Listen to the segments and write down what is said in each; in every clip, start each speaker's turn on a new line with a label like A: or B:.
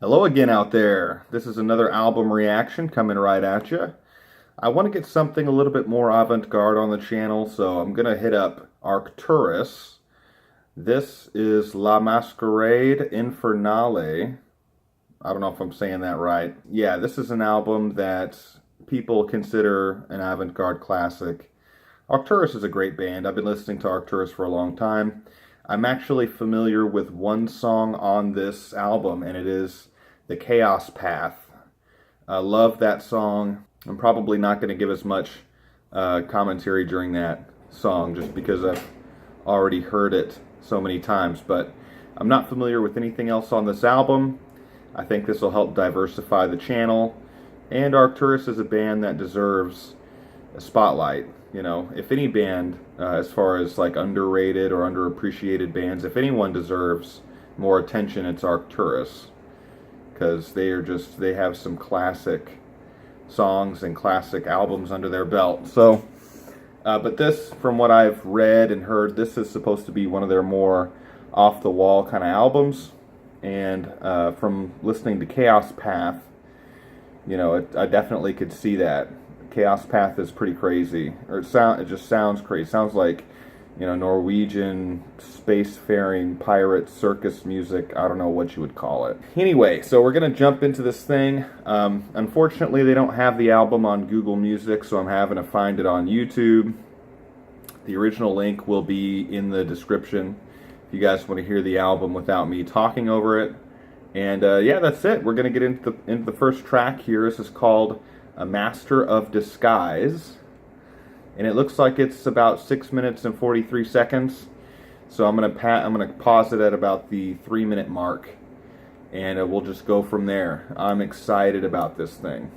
A: Hello again out there. This is another album reaction coming right at you. I want to get something a little bit more avant-garde on the channel, so I'm going to hit up Arcturus. This is La Masquerade Infernale. I don't know if I'm saying that right. Yeah, this is an album that people consider an avant-garde classic. Arcturus is a great band. I've been listening to Arcturus for a long time. I'm actually familiar with one song on this album, and it is The Chaos Path. I love that song. I'm probably not going to give as much commentary during that song just because I've already heard it so many times, but I'm not familiar with anything else on this album. I think this will help diversify the channel, and Arcturus is a band that deserves a spotlight. You know, if any band, as far as like underrated or underappreciated bands, if anyone deserves more attention, it's Arcturus, because they have some classic songs and classic albums under their belt. So, but this, from what I've read and heard, this is supposed to be one of their more off-the-wall kind of albums. And from listening to Chaos Path, you know, I definitely could see that. Chaos Path is pretty crazy, or it just sounds crazy. It sounds like, you know, Norwegian spacefaring pirate circus music. I don't know what you would call it. Anyway, so we're gonna jump into this thing. Unfortunately, they don't have the album on Google Music, so I'm having to find it on YouTube. The original link will be in the description if you guys want to hear the album without me talking over it. And yeah, that's it. We're gonna get into the first track here. This is called A Master of Disguise, and it looks like it's about 6 minutes and 43 seconds. So I'm gonna pause it at about the 3-minute mark, and we'll just go from there. I'm excited about this thing.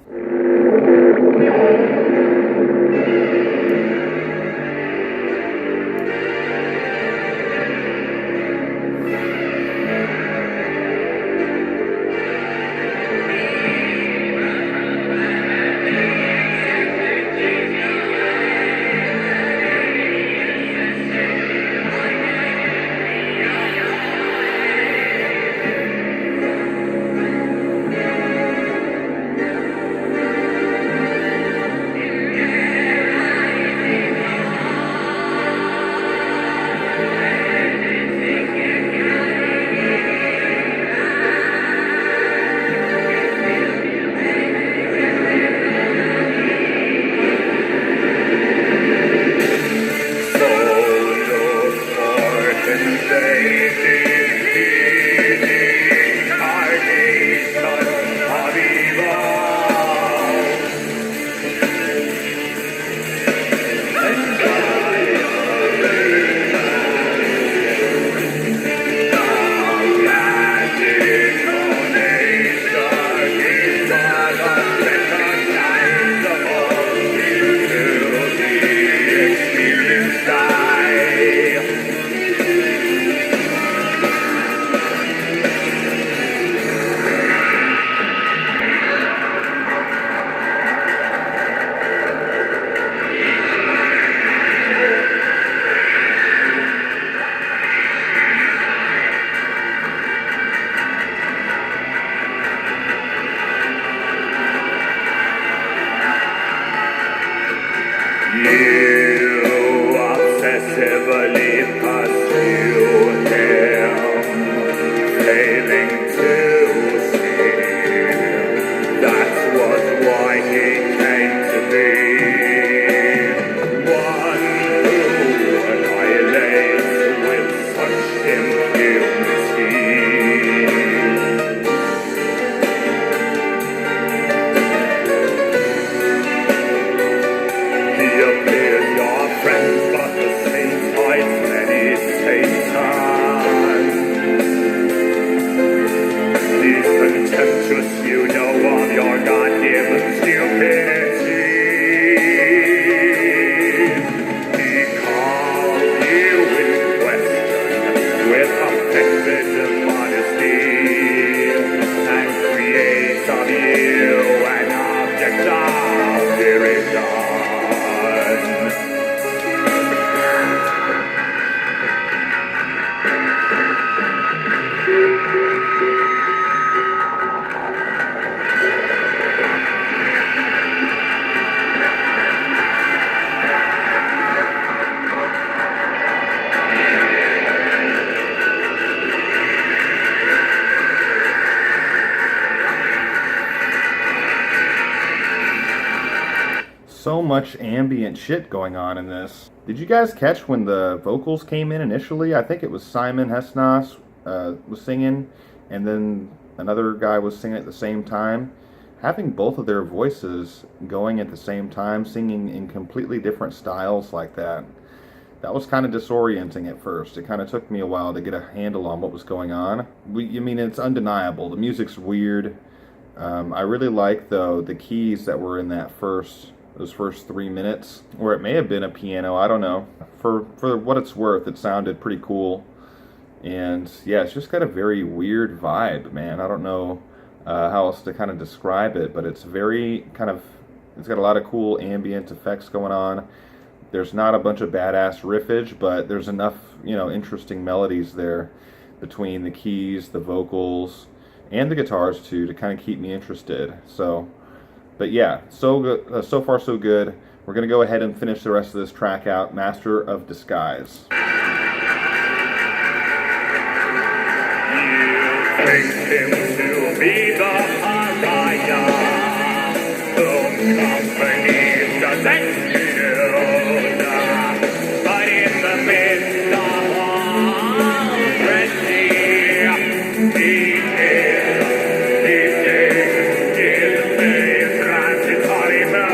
A: So much ambient shit going on in this. Did you guys catch when the vocals came in initially? I think it was Simon Hesnos was singing, and then another guy was singing at the same time. Having both of their voices going at the same time, singing in completely different styles like that, that was kind of disorienting at first. It kind of took me a while to get a handle on what was going on. I mean, it's undeniable. The music's weird. I really like, though, the keys that were in those first 3 minutes, or it may have been a piano, I don't know. For what it's worth, it sounded pretty cool. And yeah, it's just got a very weird vibe, man. I don't know how else to kind of describe it, but it's very it's got a lot of cool ambient effects going on. There's not a bunch of badass riffage, but there's enough, interesting melodies there between the keys, the vocals, and the guitars too, to kind of keep me interested. So, but yeah, so good, so far so good. We're gonna go ahead and finish the rest of this track out, Master of Disguise.
B: Take him to be the pariah, whom company doesn't shield, but in the midst of all frenzy, he is the transitory man.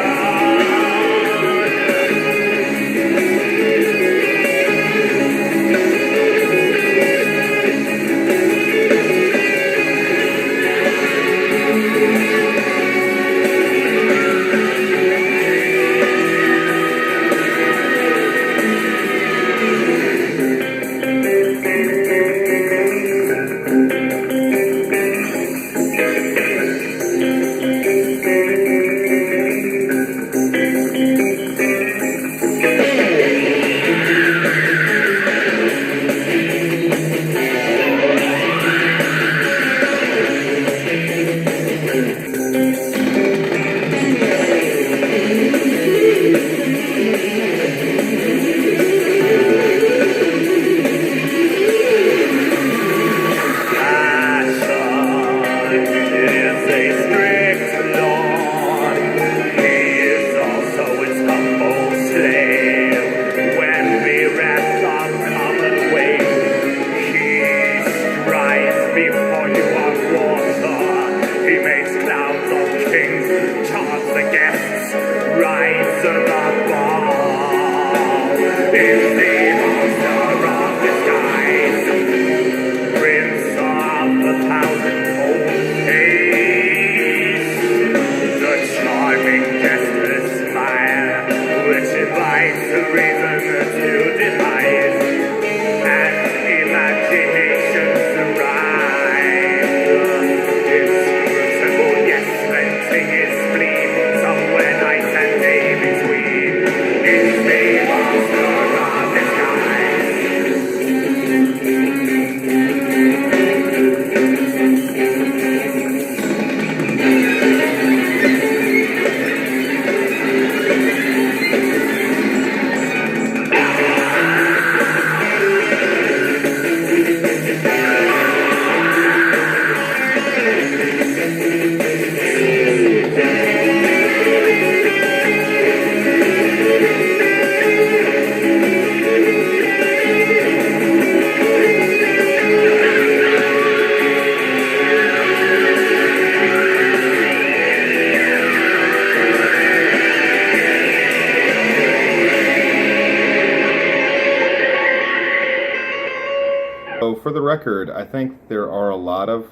A: So for the record, I think there are a lot of,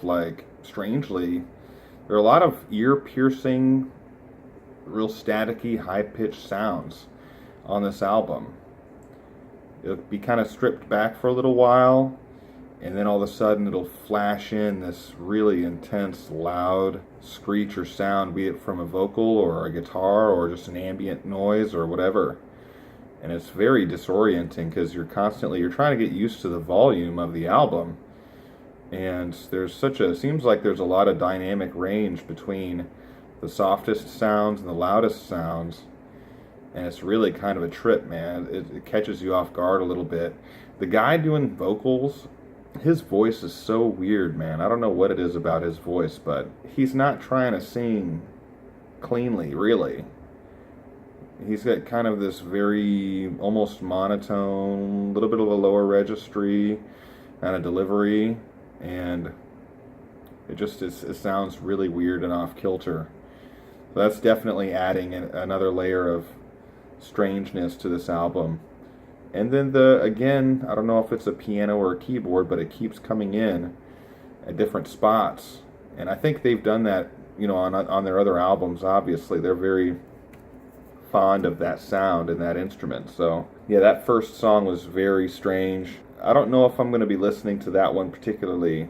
A: strangely, there are a lot of ear-piercing, real staticky, high-pitched sounds on this album. It'll be kind of stripped back for a little while, and then all of a sudden it'll flash in this really intense, loud screech or sound, be it from a vocal or a guitar or just an ambient noise or whatever. And it's very disorienting because you're trying to get used to the volume of the album, and seems like there's a lot of dynamic range between the softest sounds and the loudest sounds, and it's really kind of a trip, man. It catches you off guard a little bit. The guy doing vocals, his voice is so weird, man. I don't know what it is about his voice, but he's not trying to sing cleanly, really. He's got kind of this very almost monotone, little bit of a lower registry kind of delivery, and it sounds really weird and off kilter. So that's definitely adding another layer of strangeness to this album. And then again, I don't know if it's a piano or a keyboard, but it keeps coming in at different spots. And I think they've done that, on their other albums. Obviously, they're very fond of that sound and that instrument. So yeah, that first song was very strange. I don't know if I'm going to be listening to that one particularly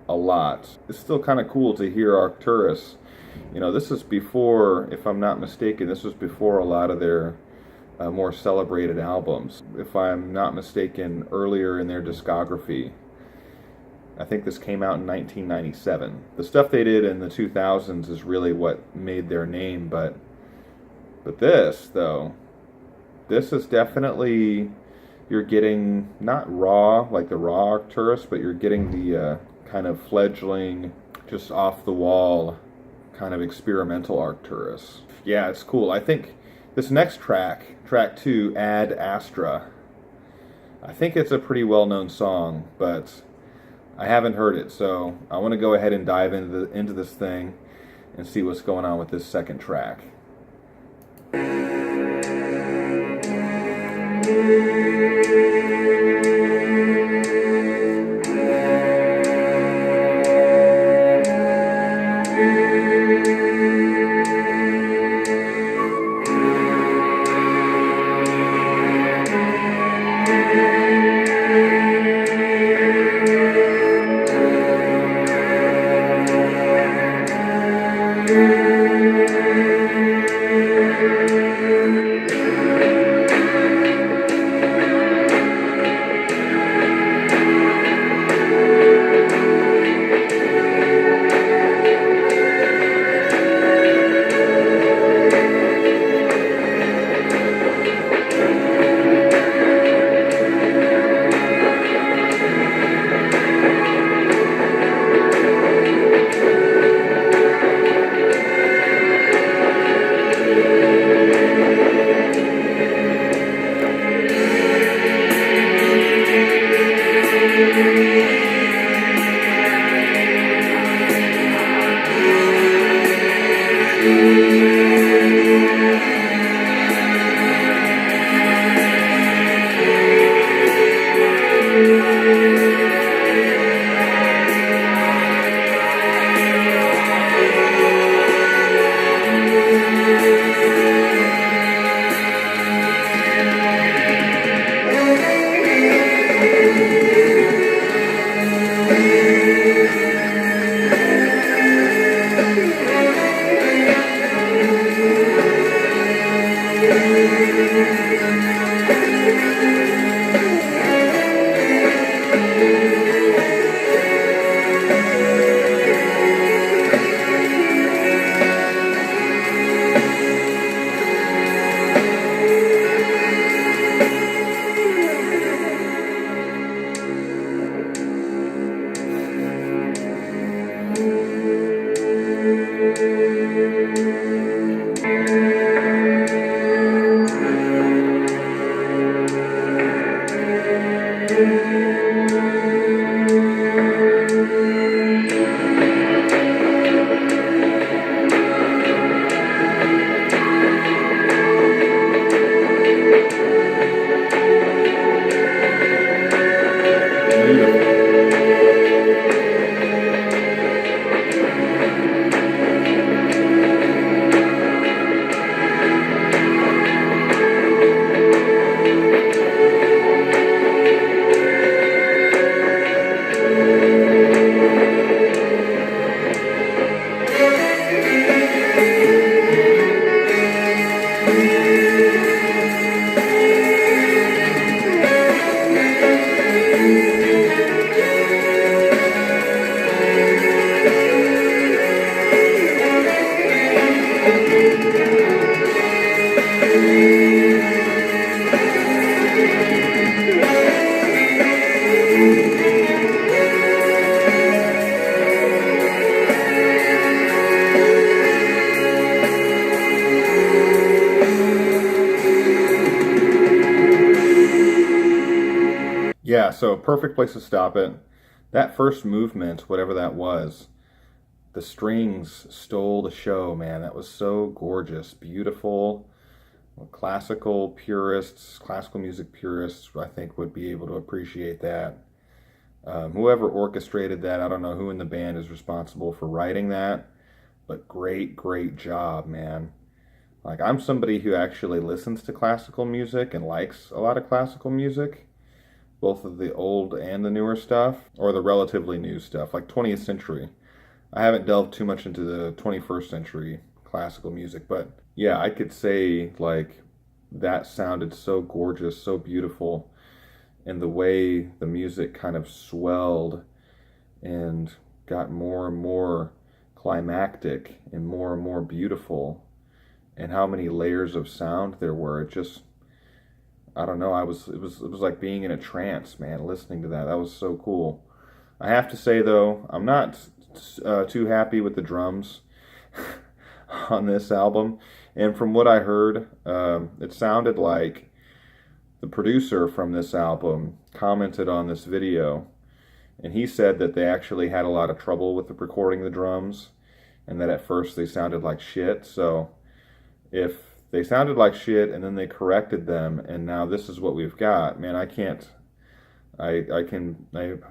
A: a lot. It's still kind of cool to hear Arcturus. This is before, if I'm not mistaken, this was before a lot of their more celebrated albums. If I'm not mistaken, earlier in their discography. I think this came out in 1997. The stuff they did in the 2000s is really what made their name, but this, though, this is definitely, you're getting, not raw, like the raw Arcturus, but you're getting the kind of fledgling, just off-the-wall, kind of experimental Arcturus. Yeah, it's cool. I think this next track 2, Ad Astra, I think it's a pretty well-known song, but I haven't heard it, so I want to go ahead and dive into this thing and see what's going on with this second track. yeah, so perfect place to stop it. That first movement, whatever that was, the strings stole the show, man. That was so gorgeous, beautiful. Classical purists, classical music purists, I think would be able to appreciate that. Whoever orchestrated that, I don't know who in the band is responsible for writing that, but great, great job, man. Like, I'm somebody who actually listens to classical music and likes a lot of classical music, both of the old and the newer stuff, or the relatively new stuff, like 20th century. I haven't delved too much into the 21st century classical music, but yeah, I could say, like, that sounded so gorgeous, so beautiful, and the way the music kind of swelled and got more and more climactic and more beautiful, and how many layers of sound there were. It just, I don't know, it was like being in a trance, man, listening to that. That was so cool. I have to say though, I'm not too happy with the drums on this album. And from what I heard, it sounded like the producer from this album commented on this video, and he said that they actually had a lot of trouble with recording the drums, and that at first they sounded like shit. So if they sounded like shit and then they corrected them and now this is what we've got, man, I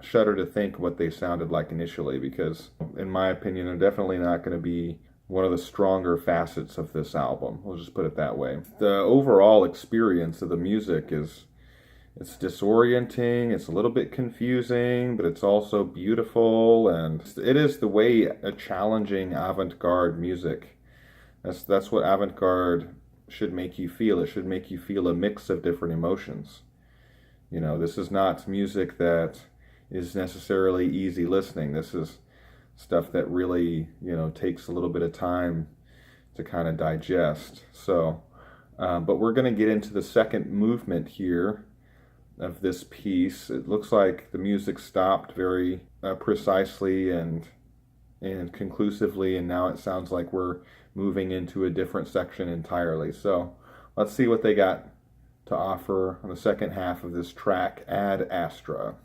A: shudder to think what they sounded like initially, because in my opinion they're definitely not going to be one of the stronger facets of this album. We'll just put it that way. The overall experience of the music it's disorienting, it's a little bit confusing, but it's also beautiful, and it is the way a challenging avant-garde music. That's what avant-garde should make you feel. It should make you feel a mix of different emotions. You know, this is not music that is necessarily easy listening. This is stuff that really, you know, takes a little bit of time to kind of digest. So, but we're going to get into the second movement here of this piece. It looks like the music stopped very precisely and conclusively, and now it sounds like we're moving into a different section entirely. So let's see what they got to offer on the second half of this track, Ad Astra.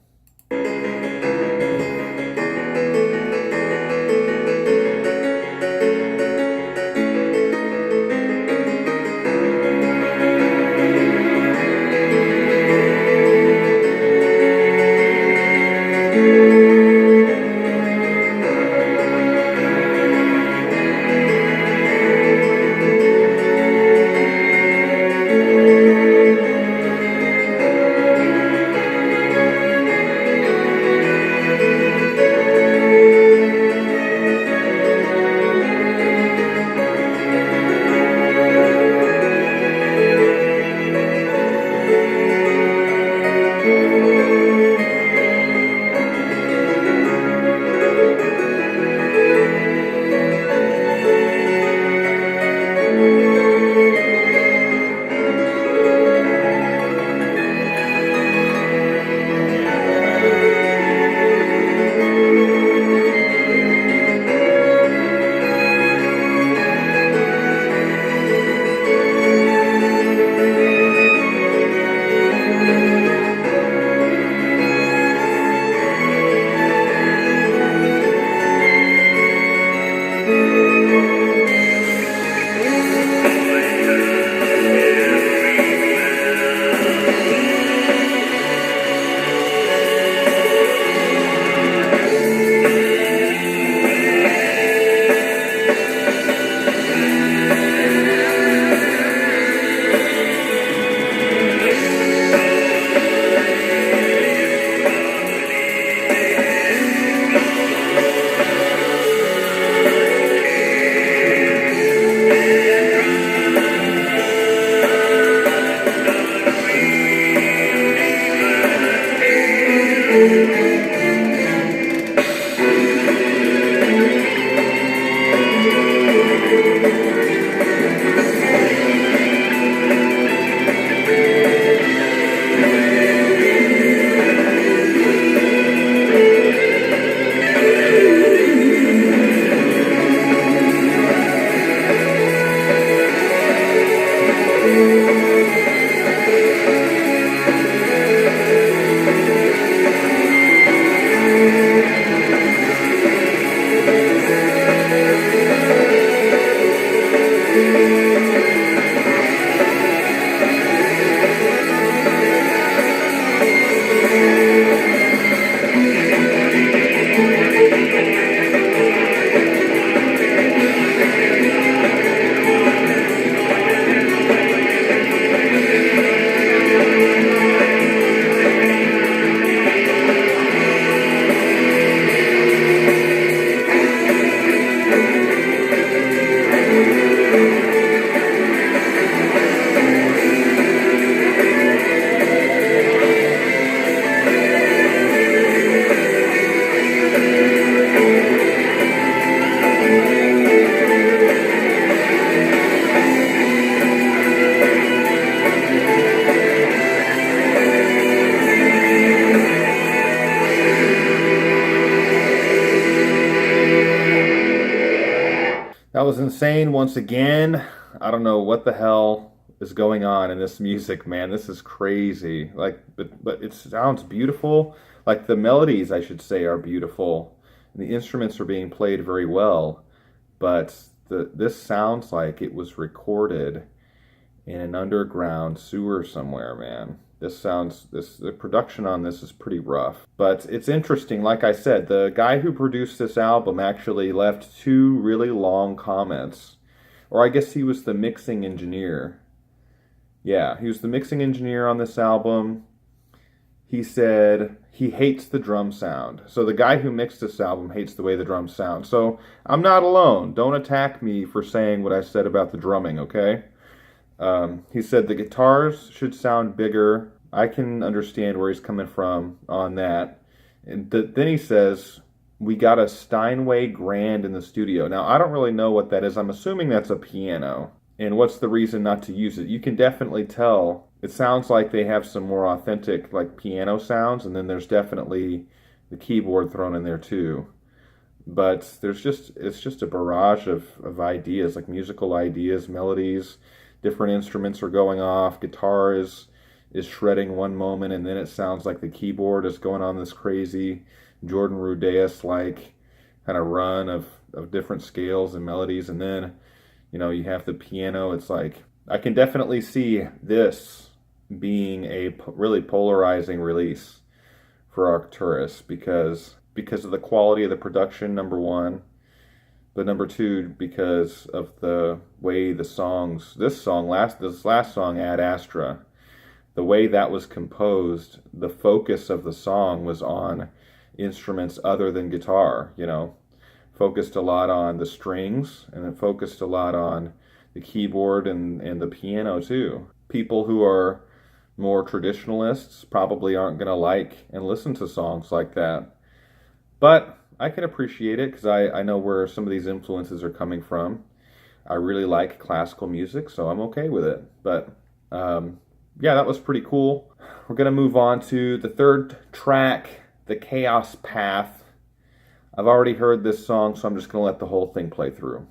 A: That was insane once again. I don't know what the hell is going on in this music, man. This is crazy. Like, but it sounds beautiful. Like the melodies, I should say, are beautiful. And the instruments are being played very well. But this sounds like it was recorded in an underground sewer somewhere, man. The production on this is pretty rough. But it's interesting, like I said, the guy who produced this album actually left 2 really long comments. Or I guess he was the mixing engineer. Yeah, he was the mixing engineer on this album. He said he hates the drum sound. So the guy who mixed this album hates the way the drums sound. So I'm not alone. Don't attack me for saying what I said about the drumming, okay? He said the guitars should sound bigger. I can understand where he's coming from on that. And then he says, we got a Steinway Grand in the studio. Now, I don't really know what that is. I'm assuming that's a piano. And what's the reason not to use it? You can definitely tell. It sounds like they have some more authentic like piano sounds, and then there's definitely the keyboard thrown in there too. But it's just a barrage of ideas, like musical ideas, melodies. Different instruments are going off. Guitar is shredding one moment, and then it sounds like the keyboard is going on this crazy Jordan Rudess like kind of run of different scales and melodies. And then, you know, you have the piano. It's like, I can definitely see this being a really polarizing release for Arcturus because of the quality of the production, number one. But number two, because of the way the songs, this last song, Ad Astra, the way that was composed, the focus of the song was on instruments other than guitar, you know. Focused a lot on the strings, and it focused a lot on the keyboard and the piano too. People who are more traditionalists probably aren't going to like and listen to songs like that. But I can appreciate it because I know where some of these influences are coming from. I really like classical music, so I'm okay with it. But yeah, that was pretty cool. We're going to move on to the third track, The Chaos Path. I've already heard this song, so I'm just going to let the whole thing play through.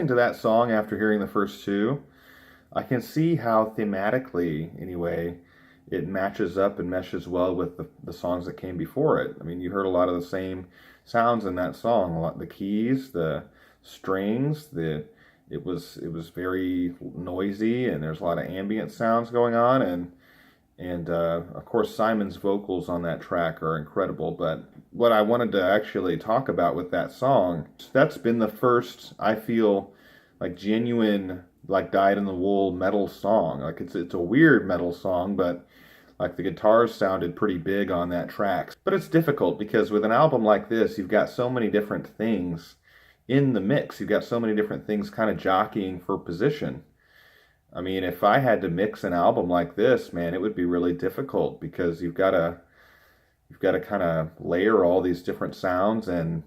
A: listening to that song after hearing the first two, I can see how thematically, anyway, it matches up and meshes well with the songs that came before it. I mean, you heard a lot of the same sounds in that song. A lot, the keys, the strings, it was very noisy, and there's a lot of ambient sounds going on, and of course Simon's vocals on that track are incredible. But what I wanted to actually talk about with that song, that's been the first, I feel, like genuine, like dyed-in-the-wool metal song. Like it's a weird metal song, but like the guitars sounded pretty big on that track. But it's difficult because with an album like this, you've got so many different things in the mix. You've got so many different things kind of jockeying for position. I mean, if I had to mix an album like this, man, it would be really difficult because you've got to kind of layer all these different sounds, and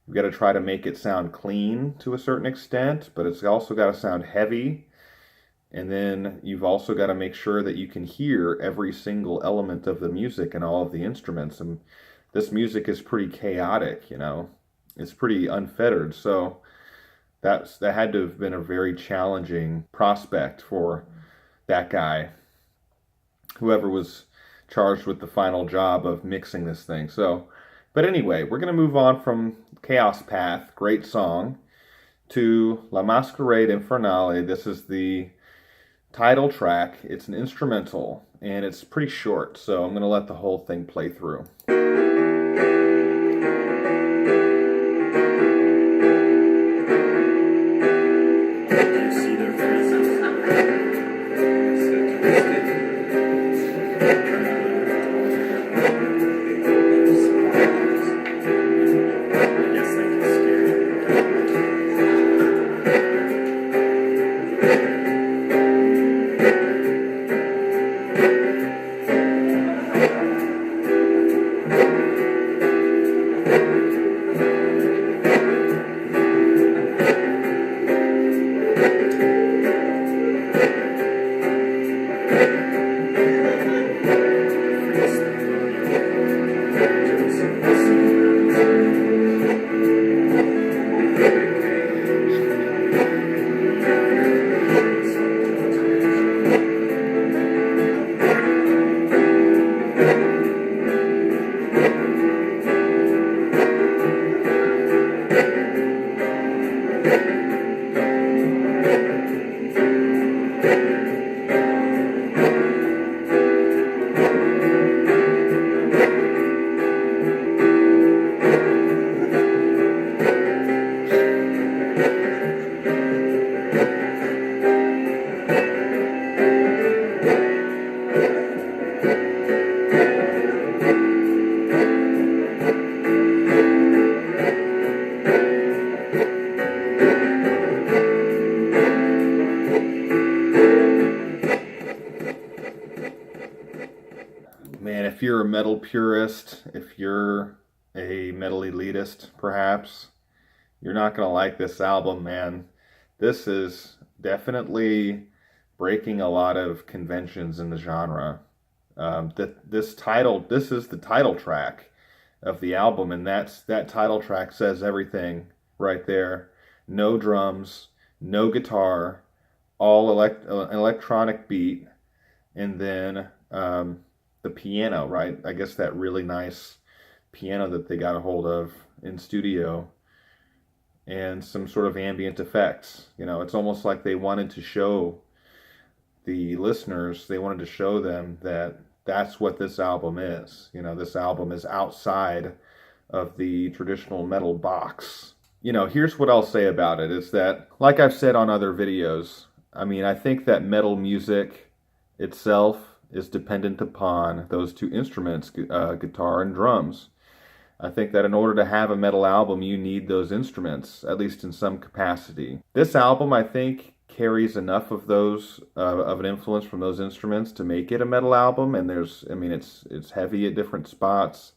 A: you've got to try to make it sound clean to a certain extent, but it's also got to sound heavy. And then you've also got to make sure that you can hear every single element of the music and all of the instruments. And this music is pretty chaotic, you know. It's pretty unfettered. So that had to have been a very challenging prospect for that guy, whoever was charged with the final job of mixing this thing. So, but anyway, we're going to move on from Chaos Path, great song, to La Masquerade Infernale. This is the title track. It's an instrumental, and it's pretty short, so I'm going to let the whole thing play through. Man, if you're a metal purist, if you're a metal elitist, perhaps, you're not going to like this album, man. This is definitely breaking a lot of conventions in the genre. This is the title track of the album, and that title track says everything right there. No drums, no guitar, all electronic beat, and then the piano, right? I guess that really nice piano that they got a hold of in studio, and some sort of ambient effects. You know, it's almost like they wanted to show the listeners, they wanted to show them that that's what this album is. You know, this album is outside of the traditional metal box. You know, here's what I'll say about it, is that, like I've said on other videos, I mean, I think that metal music itself is dependent upon those two instruments, guitar and drums. I think that in order to have a metal album, you need those instruments, at least in some capacity. This album, I think, carries enough of those, of an influence from those instruments to make it a metal album, and it's heavy at different spots.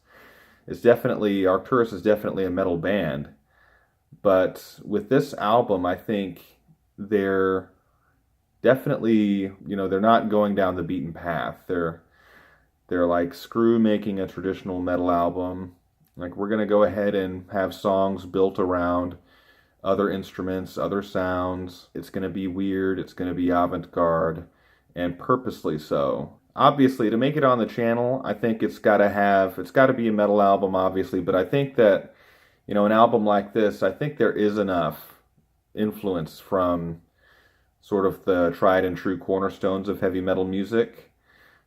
A: Arcturus is definitely a metal band, but with this album, I think they're definitely, they're not going down the beaten path. They're like, screw making a traditional metal album. Like, we're going to go ahead and have songs built around other instruments, other sounds. It's going to be weird. It's going to be avant-garde, and purposely so. Obviously, to make it on the channel, I think it's got to be a metal album, obviously, but I think that, an album like this, I think there is enough influence from sort of the tried and true cornerstones of heavy metal music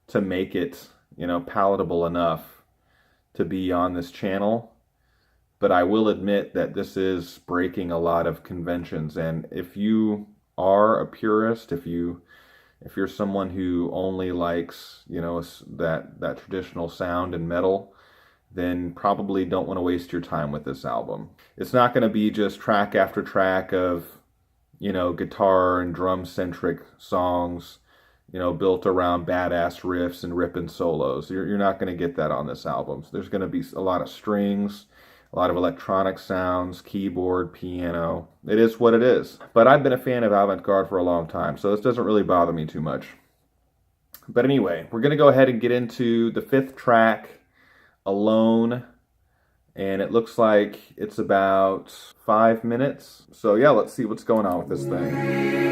A: to make it, palatable enough to be on this channel. But I will admit that this is breaking a lot of conventions, and if you are a purist, if you're someone who only likes, that traditional sound and metal, then probably don't want to waste your time with this album. It's not going to be just track after track of, guitar and drum centric songs, built around badass riffs and ripping solos. You're not going to get that on this album. So there's going to be a lot of strings, a lot of electronic sounds, keyboard, piano. It is what it is. But I've been a fan of avant-garde for a long time, so this doesn't really bother me too much. But anyway, we're going to go ahead and get into the 5th track, Alone. And it looks like it's about 5 minutes. So yeah, let's see what's going on with this thing.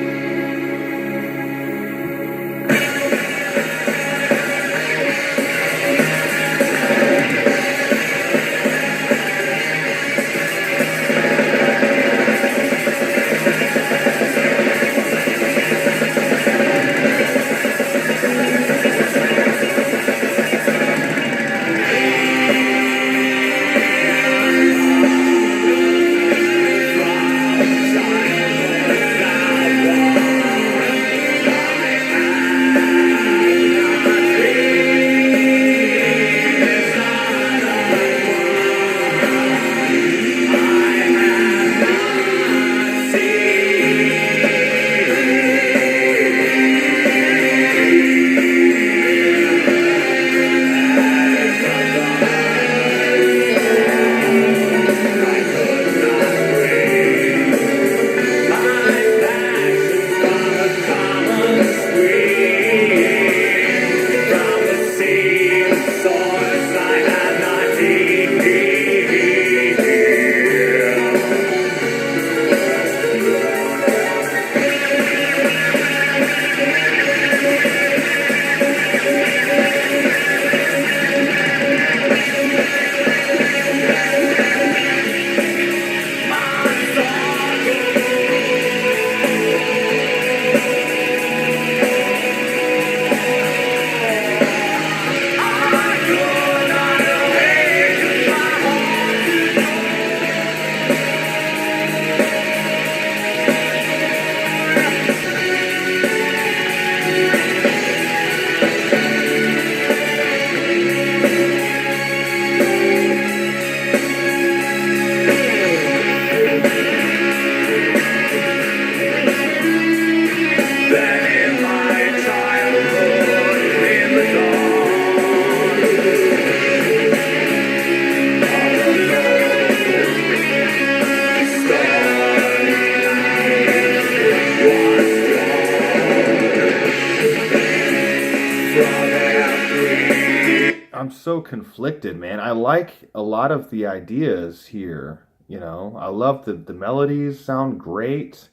A: I'm so conflicted, man. I like a lot of the ideas here, I love the melodies sound great.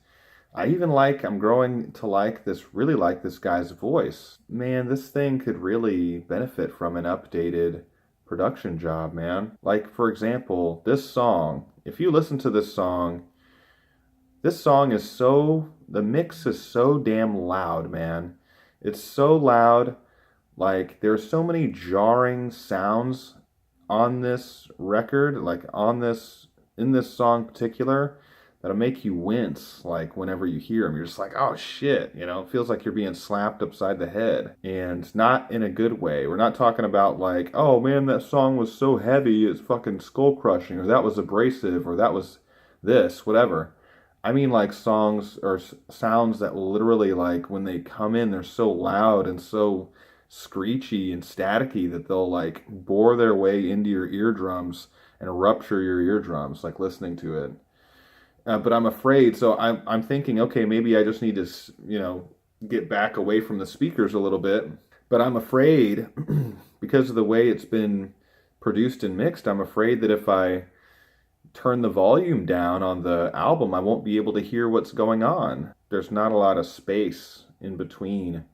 A: I'm growing to really like this guy's voice. Man, this thing could really benefit from an updated production job, man. Like, for example, this song, if you listen to this song the mix is so damn loud, man. It's so loud. Like, there's so many jarring sounds on this record, in this song in particular, that'll make you wince, like, whenever you hear them. You're just like, oh shit, it feels like you're being slapped upside the head. And not in a good way. We're not talking about like, oh man, that song was so heavy, it's fucking skull crushing, or that was abrasive, or that was this, whatever. I mean, like, songs or sounds that literally, like, when they come in, they're so loud and so screechy and staticky that they'll, like, bore their way into your eardrums and rupture your eardrums, like, listening to it. But I'm afraid, so I'm thinking, okay, maybe I just need to, get back away from the speakers a little bit. But I'm afraid, because of the way it's been produced and mixed, I'm afraid that if I turn the volume down on the album, I won't be able to hear what's going on. There's not a lot of space in between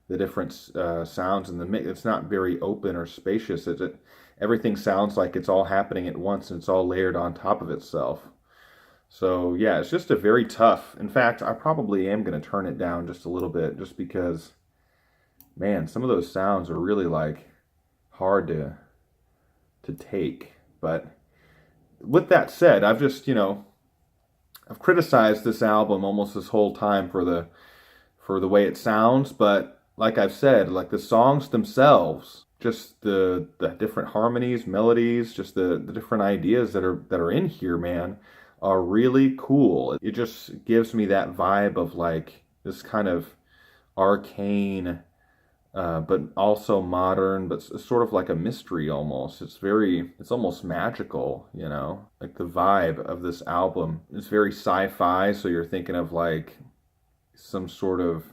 A: the different sounds in the mix. It's not very open or spacious. Everything sounds like it's all happening at once and it's all layered on top of itself. So yeah, it's just a very tough. In fact, I probably am going to turn it down just a little bit, just because, man, some of those sounds are really like hard to take. But with that said, I've just, I've criticized this album almost this whole time for the way it sounds, but like I've said, like the songs themselves, just the different harmonies, melodies, just the different ideas that are in here, man, are really cool. It just gives me that vibe of like this kind of arcane, but also modern, but sort of like a mystery almost. It's almost magical, like the vibe of this album is very sci-fi. So you're thinking of like some sort of,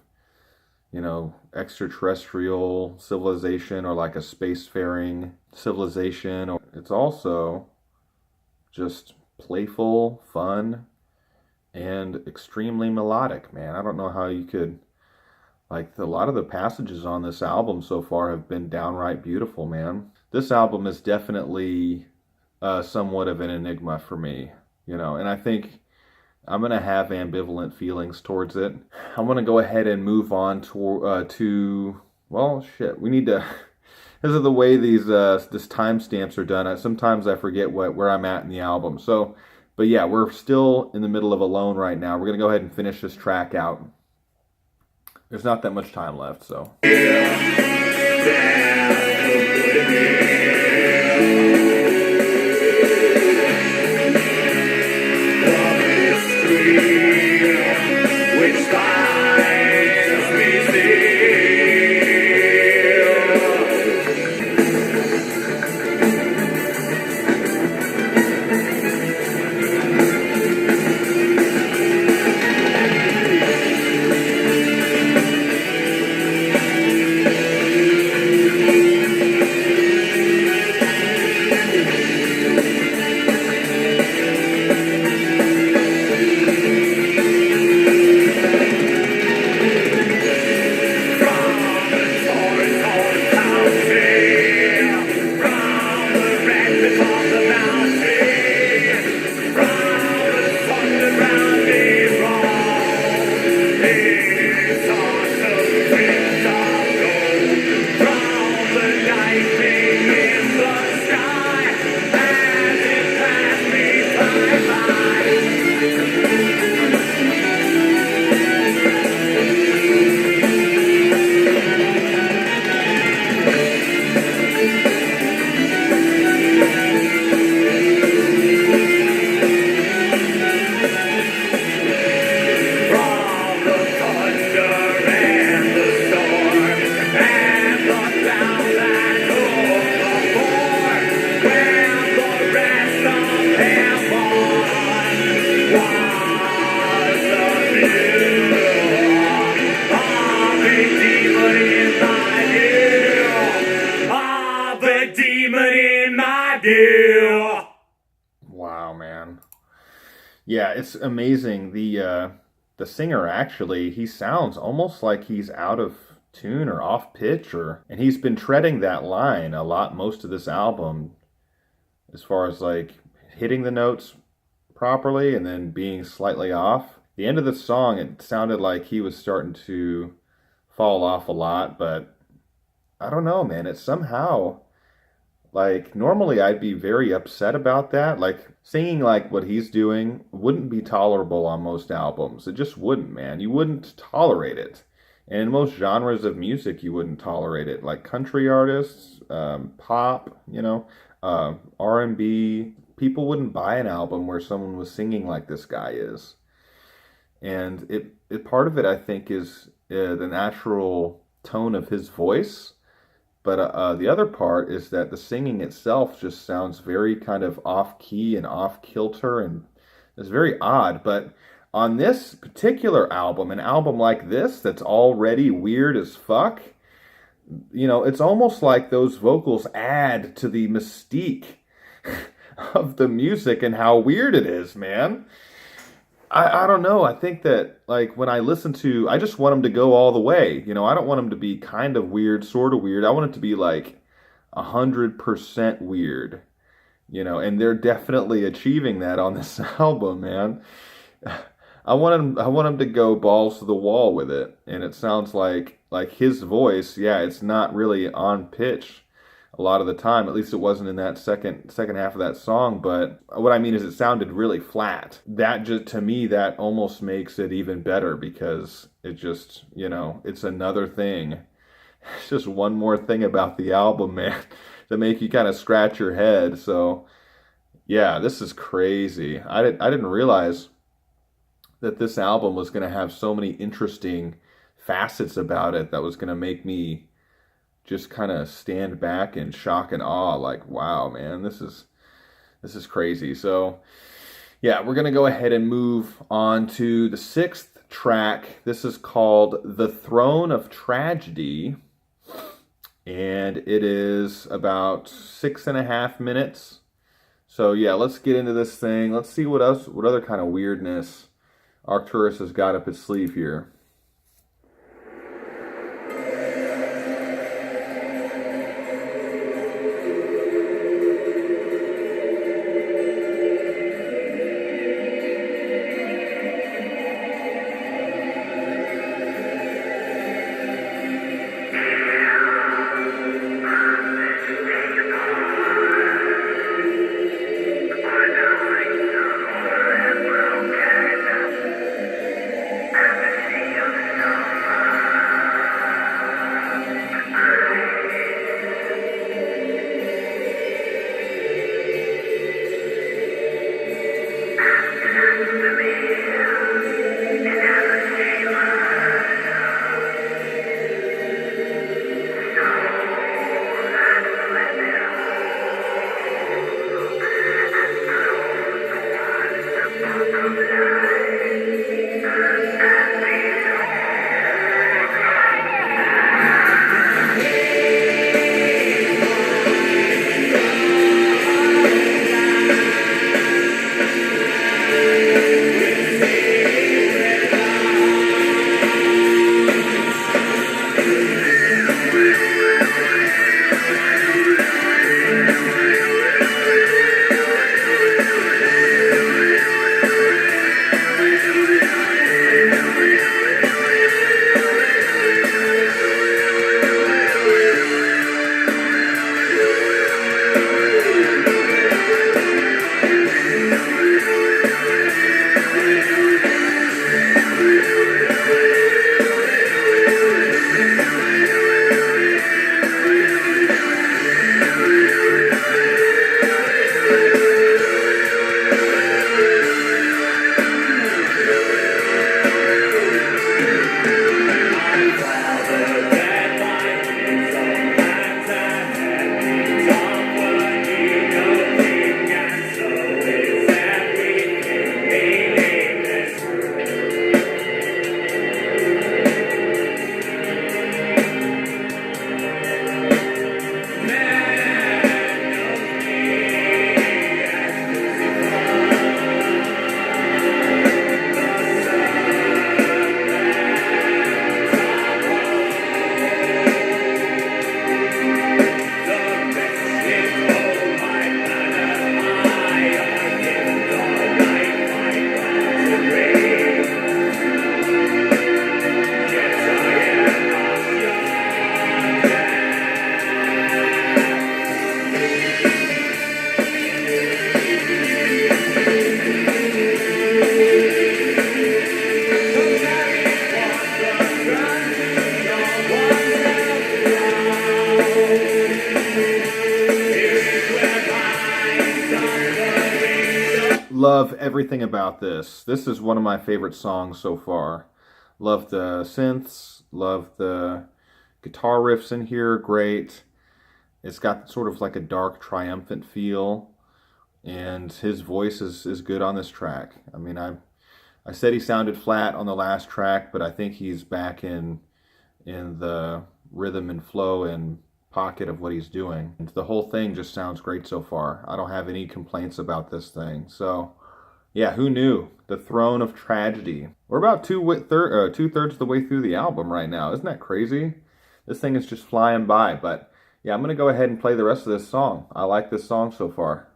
A: extraterrestrial civilization or like a spacefaring civilization. Or it's also just playful, fun, and extremely melodic, man. I don't know how you could, like, a lot of the passages on this album so far have been downright beautiful, man. This album is definitely somewhat of an enigma for me, and I think I'm going to have ambivalent feelings towards it. I'm going to go ahead and move on to well, shit, we need to, because of the way these this timestamps are done, sometimes I forget where I'm at in the album. So, but yeah, we're still in the middle of Alone right now. We're going to go ahead and finish this track out. There's not that much time left, so. Wow, man. Yeah, it's amazing. The singer, actually, he sounds almost like he's out of tune or off pitch, and he's been treading that line a lot most of this album, as far as like hitting the notes properly and then being slightly off. The end of the song, it sounded like he was starting to fall off a lot, but I don't know, man. It's somehow, like, normally I'd be very upset about that. Like, singing like what he's doing wouldn't be tolerable on most albums. It just wouldn't, man. You wouldn't tolerate it. And in most genres of music, you wouldn't tolerate it. Like country artists, pop, R&B, people wouldn't buy an album where someone was singing like this guy is. And it part of it, I think, is the natural tone of his voice. But the other part is that the singing itself just sounds very kind of off-key and off-kilter, and it's very odd. But on this particular album, an album like this that's already weird as fuck, it's almost like those vocals add to the mystique of the music and how weird it is, man. I don't know. I think that like when I listen to, I just want them to go all the way. You know, I don't want them to be kind of weird, sort of weird. I want it to be like 100% weird. You know, and they're definitely achieving that on this album, man. I want him to go balls to the wall with it, and it sounds like his voice. Yeah, it's not really on pitch a lot of the time. At least it wasn't in that second half of that song. But what I mean is, it sounded really flat. That just to me, that almost makes it even better because it just, you know, it's another thing. It's just one more thing about the album, man, to make you kind of scratch your head. So yeah, this is crazy. I didn't realize that this album was going to have so many interesting facets about it that was going to make me just kind of stand back in shock and awe, like, wow, man, this is crazy. So yeah, we're going to go ahead and move on to the sixth track. This is called The Throne of Tragedy, and it is about 6.5 minutes. So yeah, let's get into this thing. Let's see what other kind of weirdness Arcturus has got up his sleeve here. Love everything about this. This is one of my favorite songs so far. Love the synths, love the guitar riffs in here, great. It's got sort of like a dark, triumphant feel, and his voice is good on this track. I mean, I said he sounded flat on the last track, but I think he's back in the rhythm and flow and pocket of what he's doing. And the whole thing just sounds great so far. I don't have any complaints about this thing. So, yeah, who knew? The Throne of Tragedy. We're about two-thirds of the way through the album right now. Isn't that crazy? This thing is just flying by. But, yeah, I'm going to go ahead and play the rest of this song. I like this song so far.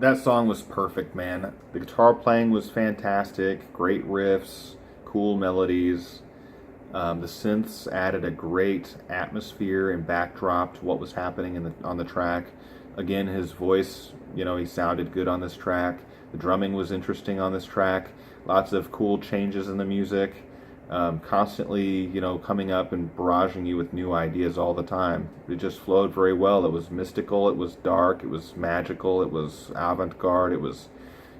A: That song was perfect, man. The guitar playing was fantastic. Great riffs, cool melodies. The synths added a great atmosphere and backdrop to what was happening on the track. Again, his voice, he sounded good on this track. The drumming was interesting on this track. Lots of cool changes in the music. Constantly, coming up and barraging you with new ideas all the time. It just flowed very well. It was mystical, it was dark, it was magical, it was avant-garde, it was,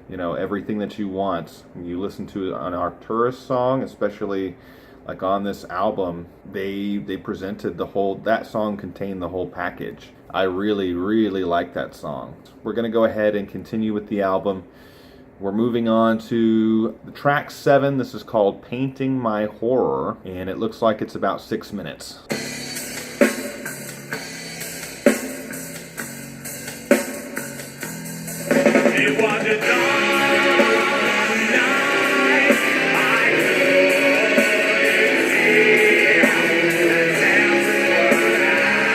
A: everything that you want. When you listen to an Arcturus song, especially like on this album, they presented that song contained the whole package. I really, really like that song. We're going to go ahead and continue with the album. We're moving on to the track 7. This is called Painting My Horror, and it looks like it's about 6 minutes.
B: It was a dark night. I couldn't see, and sounds were out.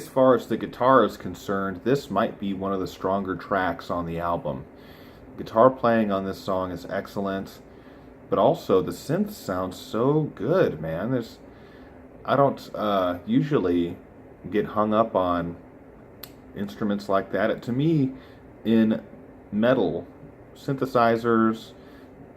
A: as far as the guitar is concerned, this might be one of the stronger tracks on the album. Guitar playing on this song is excellent, but also the synth sounds so good, man. I don't usually get hung up on instruments like that. To me, in metal, synthesizers,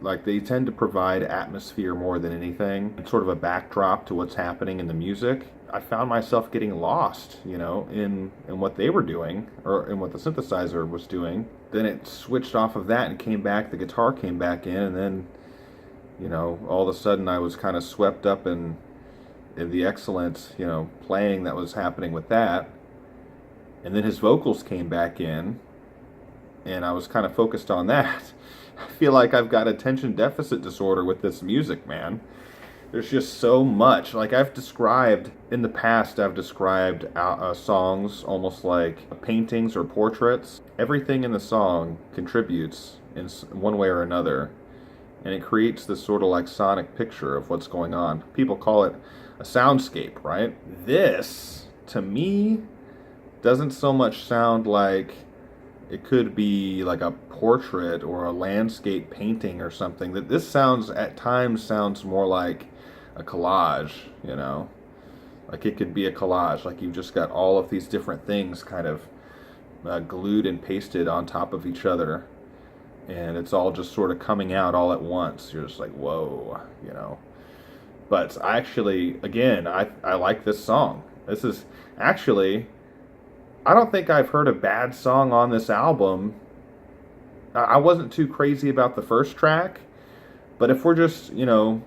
A: like, they tend to provide atmosphere more than anything. It's sort of a backdrop to what's happening in the music. I found myself getting lost, you know, in what they were doing, or in what the synthesizer was doing. Then it switched off of that and came back, the guitar came back in, and then, you know, all of a sudden I was kind of swept up in the excellent, you know, playing that was happening with that. And then his vocals came back in, and I was kind of focused on that. I feel like I've got attention deficit disorder with this music, man. There's just so much. Like, in the past, I've described songs almost like paintings or portraits. Everything in the song contributes in one way or another, and it creates this sort of like sonic picture of what's going on. People call it a soundscape, right? This, to me, doesn't so much sound like it could be like a portrait or a landscape painting or something. That this sounds, at times, sounds more like a collage, you know? Like, it could be a collage. Like, you've just got all of these different things kind of glued and pasted on top of each other, and it's all just sort of coming out all at once. You're just like, whoa, you know? But I actually, again, I like this song. This is actually, I don't think I've heard a bad song on this album. I wasn't too crazy about the first track, but if we're just, you know,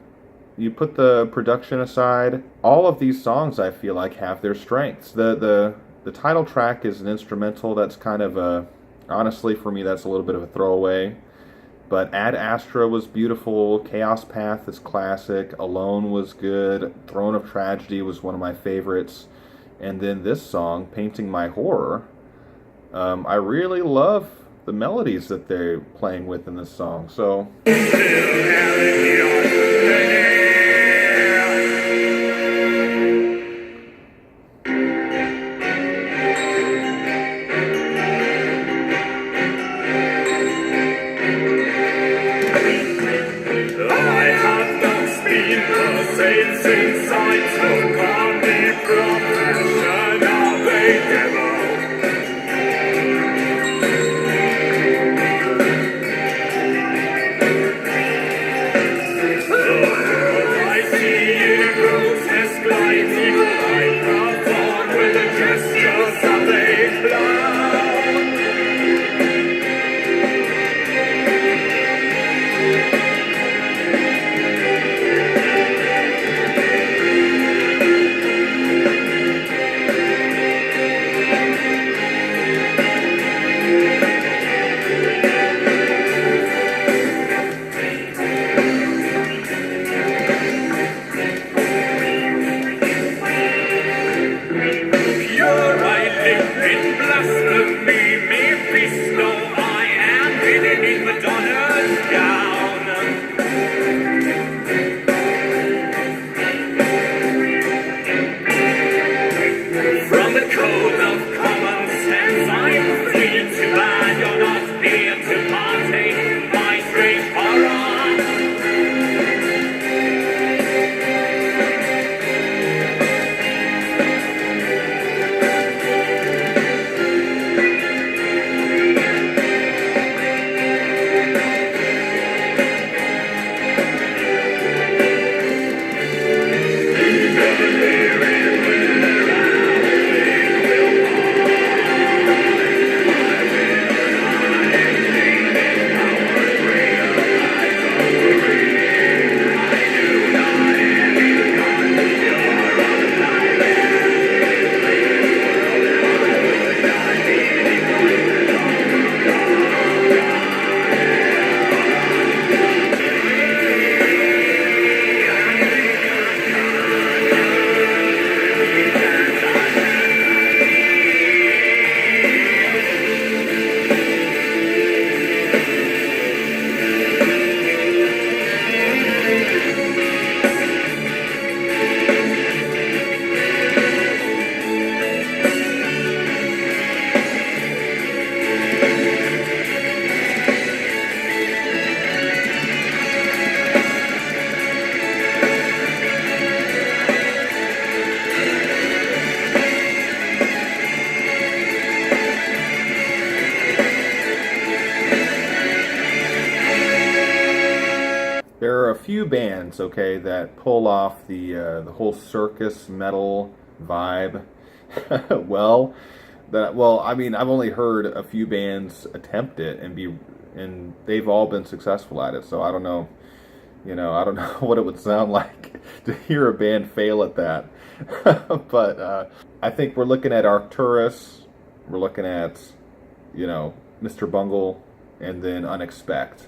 A: you put the production aside, all of these songs, I feel like, have their strengths. The title track is an instrumental that's kind of honestly, for me, that's a little bit of a throwaway. But Ad Astra was beautiful, Chaos Path is classic, Alone was good, Throne of Tragedy was one of my favorites, and then this song, Painting My Horror, I really love the melodies that they're playing with in this song. So There are a few bands, okay, that pull off the whole circus metal vibe. well, I mean, I've only heard a few bands attempt it and they've all been successful at it. So I don't know, I don't know what it would sound like to hear a band fail at that. But I think we're looking at Arcturus, we're looking at, Mr. Bungle, and then Unexpect.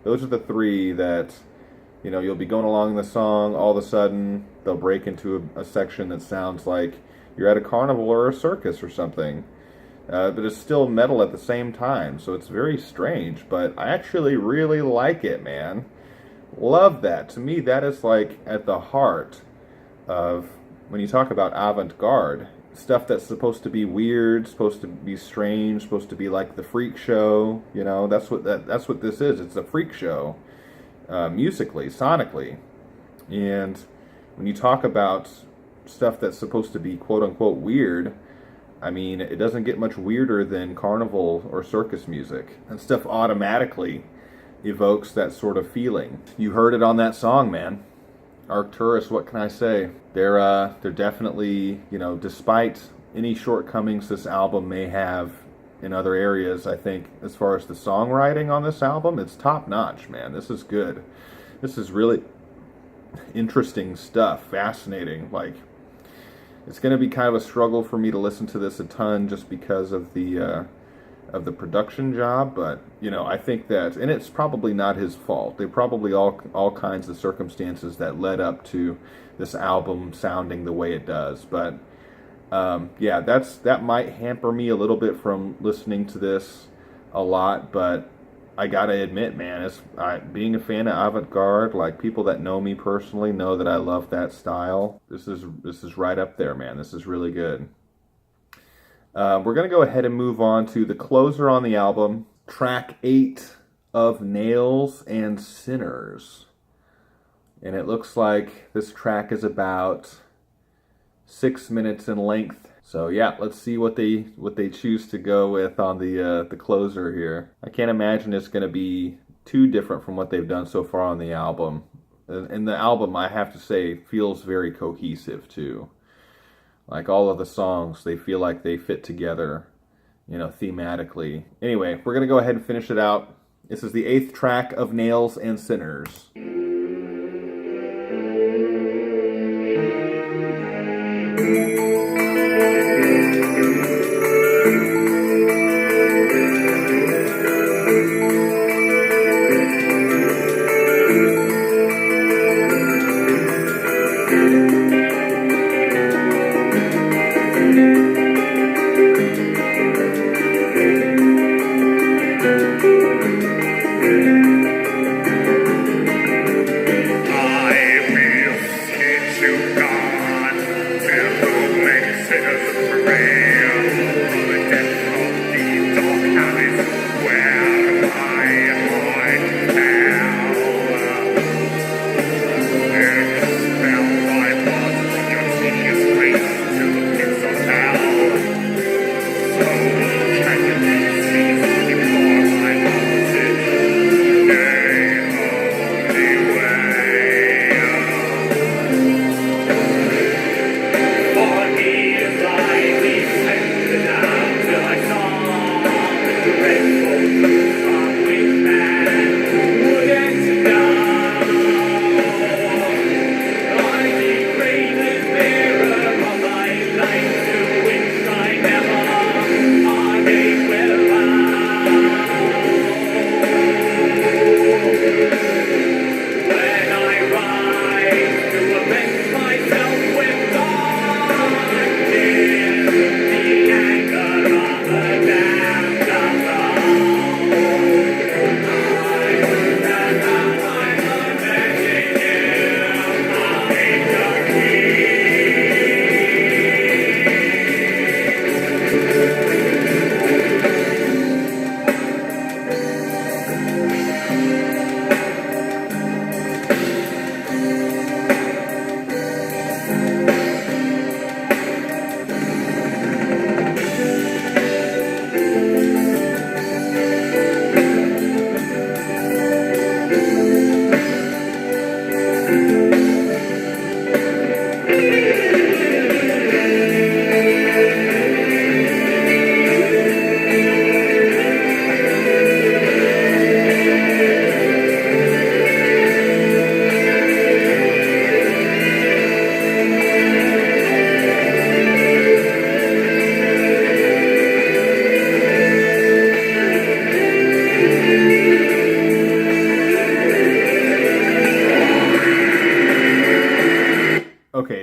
A: Those are the three that, you'll be going along the song, all of a sudden they'll break into a section that sounds like you're at a carnival or a circus or something. But it's still metal at the same time, so it's very strange, but I actually really like it, man. Love that. To me, that is like at the heart of when you talk about avant-garde. Stuff that's supposed to be weird, supposed to be strange, supposed to be like the freak show. That's what this is. It's a freak show, musically, sonically. And when you talk about stuff that's supposed to be quote unquote weird, I mean, it doesn't get much weirder than carnival or circus music. And stuff automatically evokes that sort of feeling. You heard it on that song, man. Arcturus, what can I say? They're definitely, despite any shortcomings this album may have in other areas, I think as far as the songwriting on this album, it's top notch, man. This is good. This is really interesting stuff, fascinating. Like, it's going to be kind of a struggle for me to listen to this a ton just because of the production job, but I think that, and it's probably not his fault. They probably all kinds of circumstances that led up to this album sounding the way it does. But yeah, that might hamper me a little bit from listening to this a lot. But I gotta admit, man, being a fan of avant-garde, like people that know me personally know that I love that style. This is right up there, man. This is really good. We're going to go ahead and move on to the closer on the album, track 8 of Nails and Sinners. And it looks like this track is about 6 minutes in length. So yeah, let's see what they choose to go with on the closer here. I can't imagine it's going to be too different from what they've done so far on the album. And the album, I have to say, feels very cohesive too. Like all of the songs, they feel like they fit together, thematically. Anyway, we're going to go ahead and finish it out. This is the 8th track of Nails and Sinners.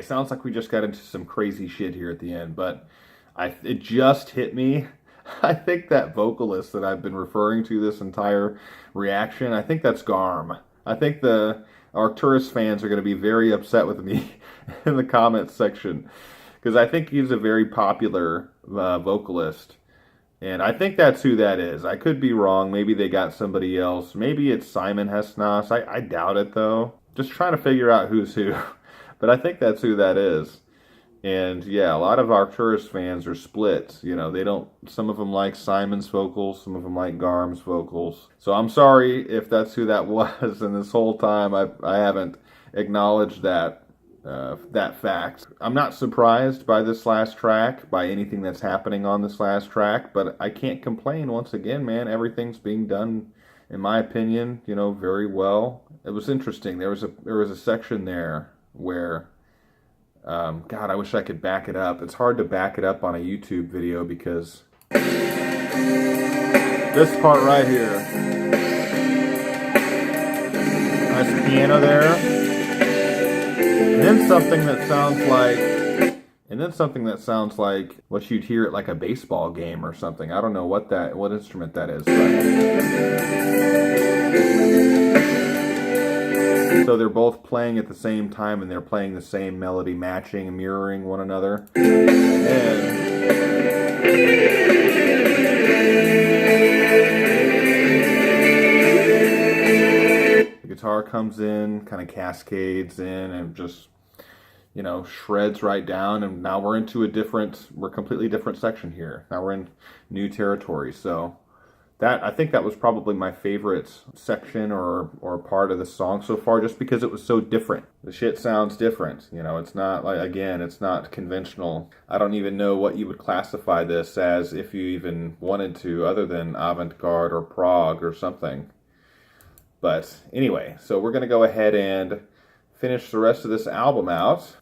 A: sounds like we just got into some crazy shit here at the end, but it just hit me. I think that vocalist that I've been referring to this entire reaction, I think that's Garm. I think the Arcturus fans are going to be very upset with me in the comments section, because I think he's a very popular vocalist. And I think that's who that is. I could be wrong. Maybe they got somebody else. Maybe it's Simon Hesnas. I doubt it, though. Just trying to figure out who's who. But I think that's who that is. And yeah, a lot of Arcturus fans are split. You know, they don't, some of them like Simon's vocals, some of them like Garm's vocals. So I'm sorry if that's who that was, and this whole time I haven't acknowledged that fact. I'm not surprised by this last track, by anything that's happening on this last track, but I can't complain. Once again, man, everything's being done, in my opinion, you know, very well. It was interesting. There was a section there where, God, I wish I could back it up. It's hard to back it up on a YouTube video because this part right here, nice piano there. And then something that sounds like what you'd hear at like a baseball game or something. I don't know what instrument that is. So they're both playing at the same time, and they're playing the same melody, matching and mirroring one another. And the guitar comes in, kind of cascades in, and just, you know, shreds right down. And now we're into we're completely different section here. Now we're in new territory. So I think that was probably my favorite section or part of the song so far, just because it was so different. The shit sounds different. You know, it's not like, again, it's not conventional. I don't even know what you would classify this as, if you even wanted to, other than avant-garde or prog or something. But anyway, so we're going to go ahead and finish the rest of this album out.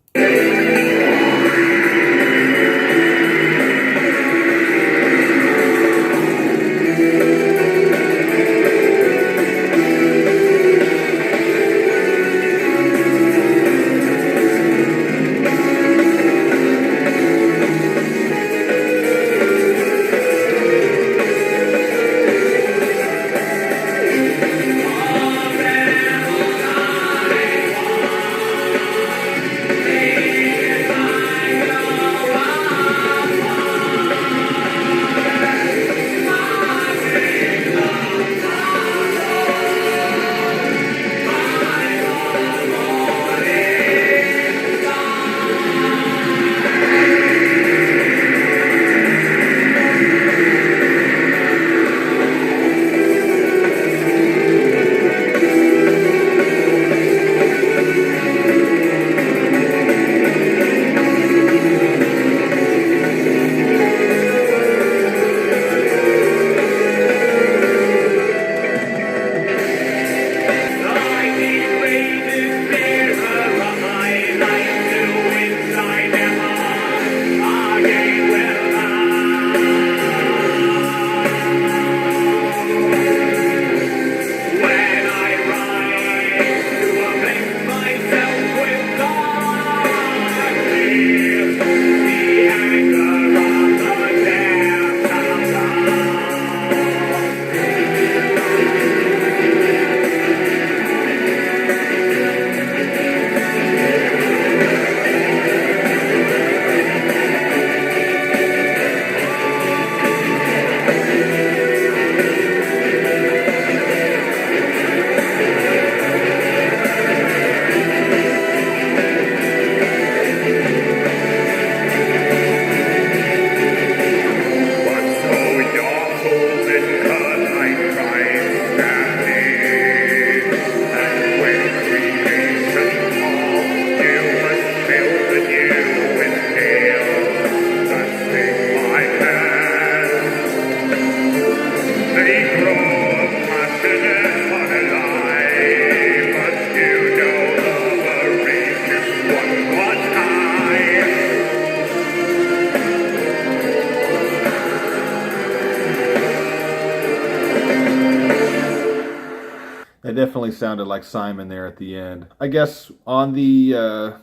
A: It definitely sounded like Simon there at the end. I guess on the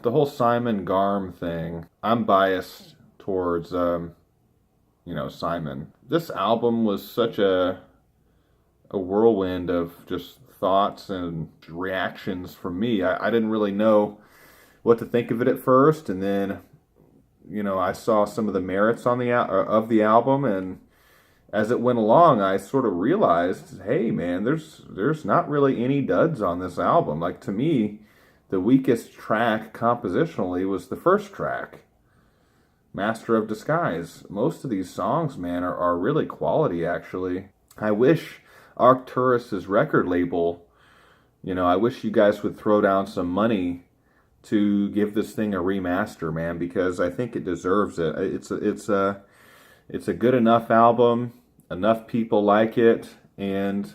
A: whole Simon Garm thing, I'm biased towards Simon. This album was such a whirlwind of just thoughts and reactions from me. I didn't really know what to think of it at first, and then I saw some of the merits on of the album, and as it went along, I sort of realized, hey man, there's not really any duds on this album. Like, to me, the weakest track compositionally was the first track, Master of Disguise. Most of these songs, man, are really quality, actually. I wish Arcturus's record label, I wish you guys would throw down some money to give this thing a remaster, man, because I think it deserves it. It's a good enough album. Enough people like it, and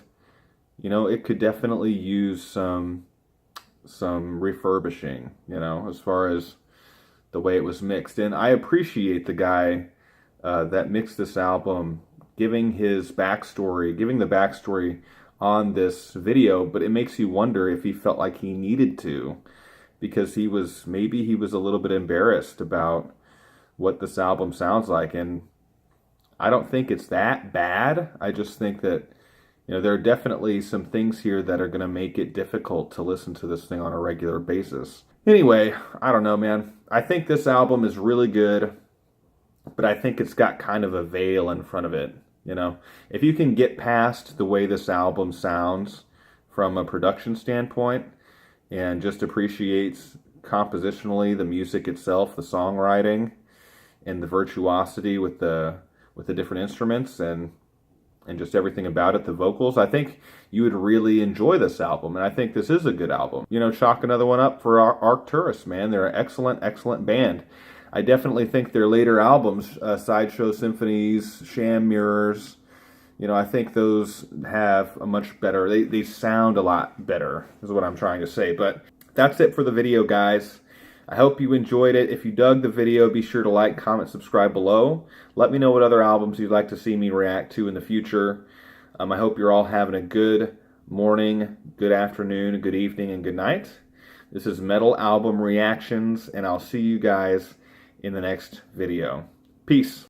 A: it could definitely use some refurbishing, as far as the way it was mixed. And I appreciate the guy that mixed this album giving the backstory on this video, but it makes you wonder if he felt like he needed to, because maybe he was a little bit embarrassed about what this album sounds like. And I don't think it's that bad. I just think that there are definitely some things here that are going to make it difficult to listen to this thing on a regular basis. Anyway, I don't know, man. I think this album is really good, but I think it's got kind of a veil in front of it. If you can get past the way this album sounds from a production standpoint and just appreciates compositionally the music itself, the songwriting, and the virtuosity with the different instruments and just everything about it, the vocals, I think you would really enjoy this album. And I think this is a good album. Chalk another one up for Arcturus, man. They're an excellent, excellent band. I definitely think their later albums, Sideshow Symphonies, Sham Mirrors, I think those have a much better, they sound a lot better, is what I'm trying to say. But that's it for the video, guys. I hope you enjoyed it. If you dug the video, be sure to like, comment, subscribe below. Let me know what other albums you'd like to see me react to in the future. I hope you're all having a good morning, good afternoon, good evening, and good night. This is Metal Album Reactions, and I'll see you guys in the next video. Peace.